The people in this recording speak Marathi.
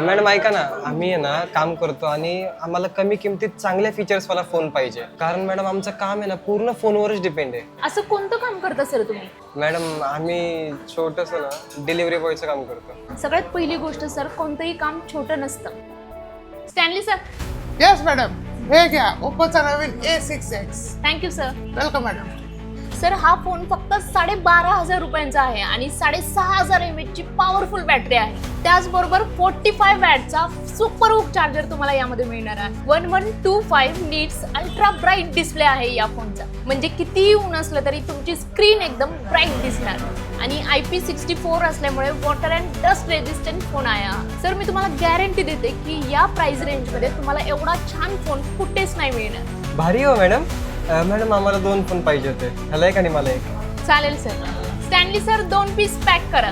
मॅडम ऐका ना, आम्ही आहे ना काम करतो आणि आम्हाला कमी किमतीत चांगल्या फीचर्सवाला फोन पाहिजे. कारण मॅडम आमचं काम आहे ना पूर्ण फोनवरच डिपेंड आहे. असं कोणतं काम करता सर तुम्ही? मॅडम आम्ही छोटंसं ना डिलिव्हरी बॉयचं काम करतो. सगळ्यात पहिली गोष्ट सर, कोणतंही काम छोटं नसतं. Stanley sir. येस मॅडम, हे घ्या ओप्पोचा नवीन A6X. Thank you sir. Welcome madam. Sir हा फोन फक्त 12,500 रुपयांचा आहे आणि 6,500 mAh ची पॉवरफुल बॅटरी आहे. त्याचबरोबर 45 वॅटचा सुपर हुक चार्जर तुम्हाला यामध्ये मिळणार आहे. 1125 नीट्स अल्ट्रा ब्राईट डिस्प्ले आहे या फोनचा. म्हणजे कितीही ऊन असलं तरी तुमची स्क्रीन एकदम ब्राईट दिसणार. आणि IP64 असल्यामुळे water and dust resistant phone आहे हा. सर मी तुम्हाला गॅरंटी देते की या प्राइस रेंजमध्ये तुम्हाला एवढा छान फोन कुठेच नाही मिळणार. भारी हो मॅडम. मॅडम आम्हाला 2 फोन पाहिजे होते. ह्याला एक आणि मला एक. चालेल sir. Stanley sir 2 piece pack करा.